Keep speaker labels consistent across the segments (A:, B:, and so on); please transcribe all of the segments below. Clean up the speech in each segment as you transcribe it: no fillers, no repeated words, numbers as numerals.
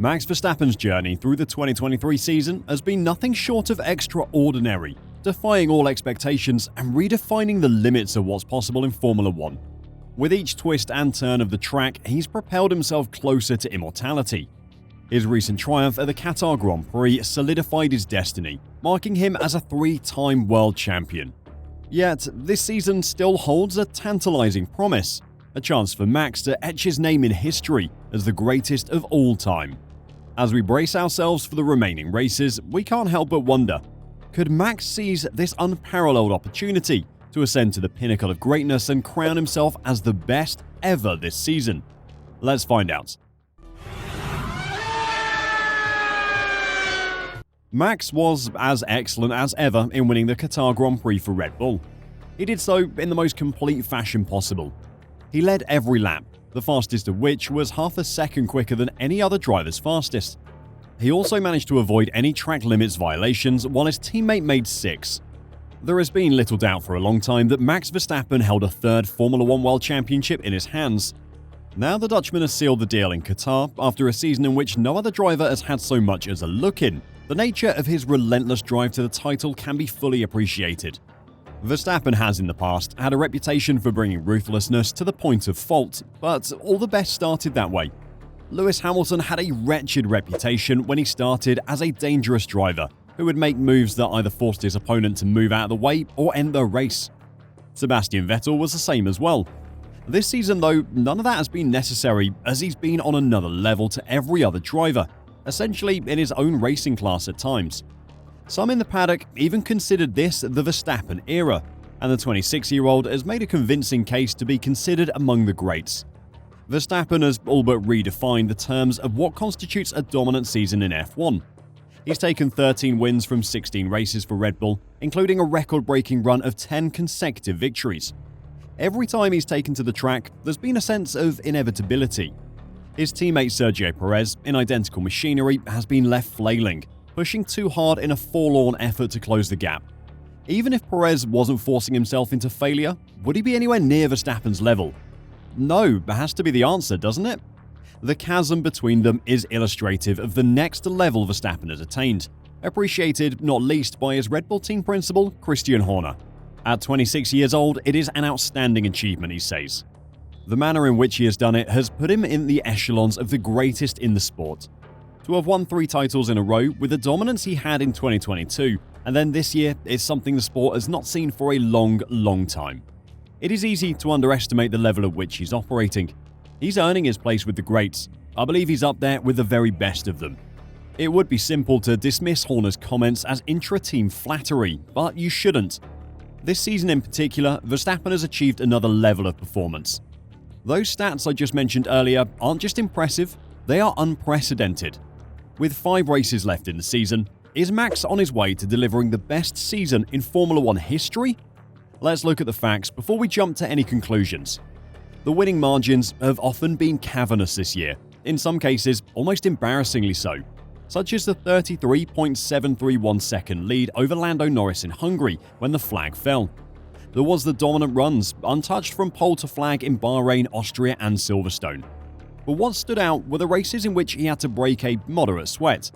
A: Max Verstappen's journey through the 2023 season has been nothing short of extraordinary, defying all expectations and redefining the limits of what's possible in Formula 1. With each twist and turn of the track, he's propelled himself closer to immortality. His recent triumph at the Qatar Grand Prix solidified his destiny, marking him as a three-time world champion. Yet, this season still holds a tantalising promise, a chance for Max to etch his name in history as the greatest of all time. As we brace ourselves for the remaining races, we can't help but wonder, could Max seize this unparalleled opportunity to ascend to the pinnacle of greatness and crown himself as the best ever this season? Let's find out. Max was as excellent as ever in winning the Qatar Grand Prix for Red Bull. He did so in the most complete fashion possible. He led every lap, the fastest of which was half a second quicker than any other driver's fastest. He also managed to avoid any track limits violations while his teammate made 6. There has been little doubt for a long time that Max Verstappen held a third Formula 1 World Championship in his hands. Now the Dutchman has sealed the deal in Qatar after a season in which no other driver has had so much as a look in. The nature of his relentless drive to the title can be fully appreciated. Verstappen has in the past had a reputation for bringing ruthlessness to the point of fault, but all the best started that way. Lewis Hamilton had a wretched reputation when he started as a dangerous driver who would make moves that either forced his opponent to move out of the way or end the race. Sebastian Vettel was the same as well. This season though, none of that has been necessary as he's been on another level to every other driver, essentially in his own racing class at times. Some in the paddock even considered this the Verstappen era, and the 26-year-old has made a convincing case to be considered among the greats. Verstappen has all but redefined the terms of what constitutes a dominant season in F1. He's taken 13 wins from 16 races for Red Bull, including a record-breaking run of 10 consecutive victories. Every time he's taken to the track, there's been a sense of inevitability. His teammate Sergio Perez, in identical machinery, has been left flailing, pushing too hard in a forlorn effort to close the gap. Even if Perez wasn't forcing himself into failure, would he be anywhere near Verstappen's level? No, has to be the answer, doesn't it? The chasm between them is illustrative of the next level Verstappen has attained, appreciated not least by his Red Bull team principal, Christian Horner. At 26 years old, it is an outstanding achievement, he says. The manner in which he has done it has put him in the echelons of the greatest in the sport. To have won 3 titles in a row with the dominance he had in 2022, and then this year, is something the sport has not seen for a long time. It is easy to underestimate the level at which he's operating. He's earning his place with the greats. I believe he's up there with the very best of them. It would be simple to dismiss Horner's comments as intra-team flattery, but you shouldn't. This season in particular, Verstappen has achieved another level of performance. Those stats I just mentioned earlier aren't just impressive, they are unprecedented. With 5 races left in the season, is Max on his way to delivering the best season in Formula 1 history? Let's look at the facts before we jump to any conclusions. The winning margins have often been cavernous this year, in some cases almost embarrassingly so, such as the 33.731 second lead over Lando Norris in Hungary when the flag fell. There was the dominant runs, untouched from pole to flag in Bahrain, Austria and Silverstone. But what stood out were the races in which he had to break a moderate sweat.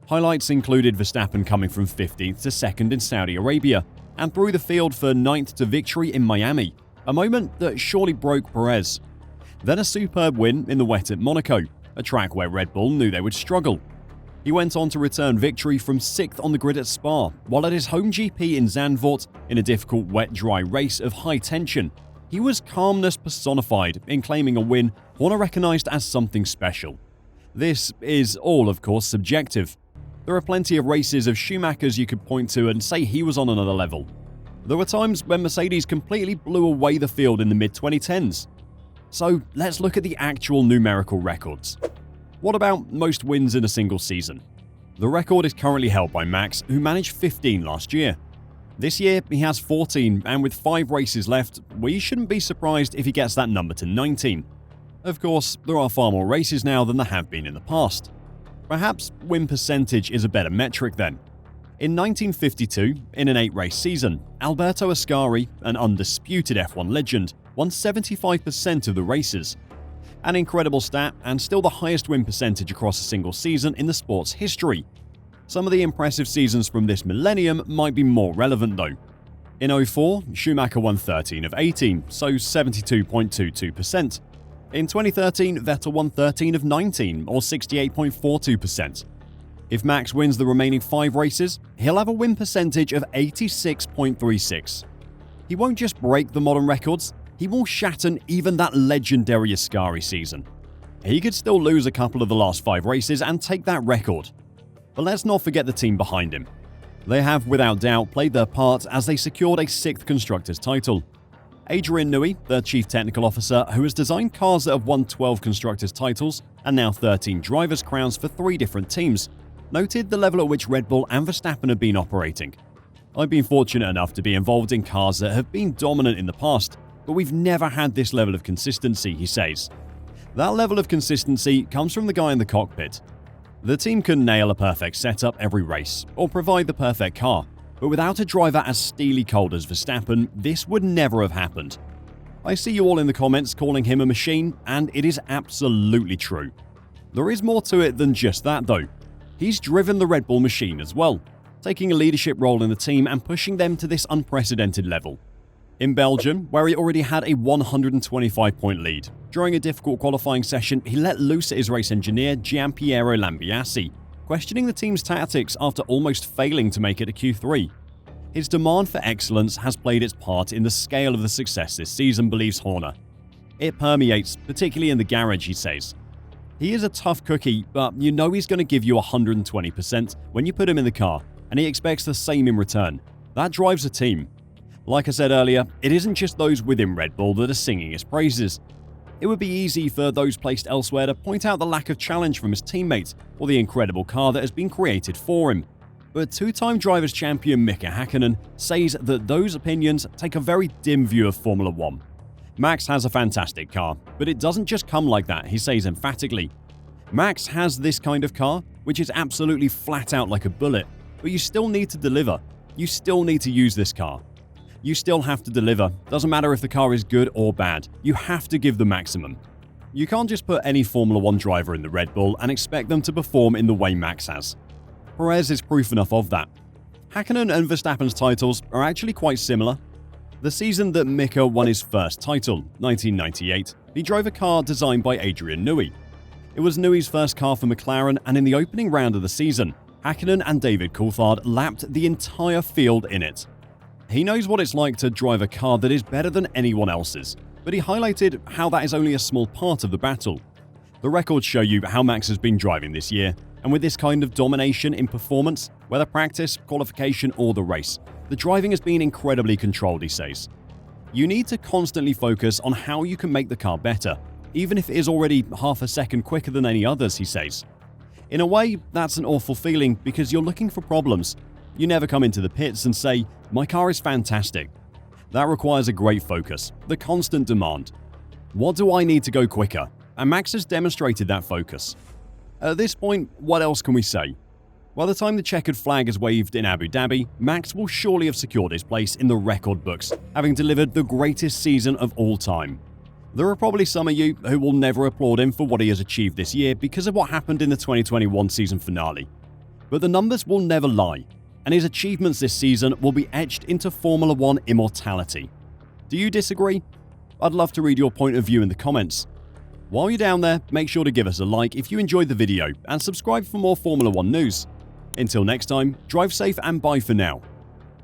A: Highlights included Verstappen coming from 15th to 2nd in Saudi Arabia, and through the field for 9th to victory in Miami, a moment that surely broke Perez. Then a superb win in the wet at Monaco, a track where Red Bull knew they would struggle. He went on to return victory from 6th on the grid at Spa, while at his home GP in Zandvoort, in a difficult wet-dry race of high tension, he was calmness personified in claiming a win Horner recognised as something special. This is all, of course, subjective. There are plenty of races of Schumacher's you could point to and say he was on another level. There were times when Mercedes completely blew away the field in the mid-2010s. So let's look at the actual numerical records. What about most wins in a single season? The record is currently held by Max, who managed 15 last year. This year, he has 14, and with 5 races left, we shouldn't be surprised if he gets that number to 19. Of course, there are far more races now than there have been in the past. Perhaps win percentage is a better metric then. In 1952, in an 8-race season, Alberto Ascari, an undisputed F1 legend, won 75% of the races. An incredible stat and still the highest win percentage across a single season in the sport's history. Some of the impressive seasons from this millennium might be more relevant though. In 04, Schumacher won 13 of 18, so 72.22%. In 2013, Vettel won 13 of 19, or 68.42%. If Max wins the remaining 5 races, he'll have a win percentage of 86.36. He won't just break the modern records, he will shatter even that legendary Ascari season. He could still lose a couple of the last 5 races and take that record. But let's not forget the team behind him. They have, without doubt, played their part as they secured a 6th Constructors' title. Adrian Newey, the Chief Technical Officer who has designed cars that have won 12 Constructors' titles and now 13 Drivers' crowns for 3 different teams, noted the level at which Red Bull and Verstappen have been operating. I've been fortunate enough to be involved in cars that have been dominant in the past, but we've never had this level of consistency, he says. That level of consistency comes from the guy in the cockpit. The team can nail a perfect setup every race, or provide the perfect car, but without a driver as steely cold as Verstappen, this would never have happened. I see you all in the comments calling him a machine, and it is absolutely true. There is more to it than just that though. He's driven the Red Bull machine as well, taking a leadership role in the team and pushing them to this unprecedented level. In Belgium, where he already had a 125-point lead, during a difficult qualifying session, he let loose at his race engineer Gianpiero Lambiase, questioning the team's tactics after almost failing to make it to Q3. His demand for excellence has played its part in the scale of the success this season, believes Horner. It permeates, particularly in the garage, he says. He is a tough cookie, but you know he's going to give you 120% when you put him in the car, and he expects the same in return. That drives a team. Like I said earlier, it isn't just those within Red Bull that are singing his praises. It would be easy for those placed elsewhere to point out the lack of challenge from his teammates or the incredible car that has been created for him. But 2-time Drivers' Champion Mika Hakkinen says that those opinions take a very dim view of Formula 1. Max has a fantastic car, but it doesn't just come like that, he says emphatically. Max has this kind of car, which is absolutely flat out like a bullet, but you still need to deliver. You still need to use this car. You still have to deliver. Doesn't matter if the car is good or bad. You have to give the maximum. You can't just put any Formula 1 driver in the Red Bull and expect them to perform in the way Max has. Perez is proof enough of that. Hakkinen and Verstappen's titles are actually quite similar. The season that Mika won his first title, 1998, he drove a car designed by Adrian Newey. It was Newey's first car for McLaren, and in the opening round of the season, Hakkinen and David Coulthard lapped the entire field in it. He knows what it's like to drive a car that is better than anyone else's, but he highlighted how that is only a small part of the battle. The records show you how Max has been driving this year, and with this kind of domination in performance, whether practice, qualification or the race, the driving has been incredibly controlled, he says. You need to constantly focus on how you can make the car better, even if it is already half a second quicker than any others, he says. In a way, that's an awful feeling because you're looking for problems. You never come into the pits and say, "My car is fantastic." That requires a great focus, the constant demand. What do I need to go quicker? And Max has demonstrated that focus. At this point, what else can we say? By the time the checkered flag is waved in Abu Dhabi, Max will surely have secured his place in the record books, having delivered the greatest season of all time. There are probably some of you who will never applaud him for what he has achieved this year because of what happened in the 2021 season finale. But the numbers will never lie, and his achievements this season will be etched into Formula 1 immortality. Do you disagree? I'd love to read your point of view in the comments. While you're down there, make sure to give us a like if you enjoyed the video and subscribe for more Formula 1 news. Until next time, drive safe and bye for now.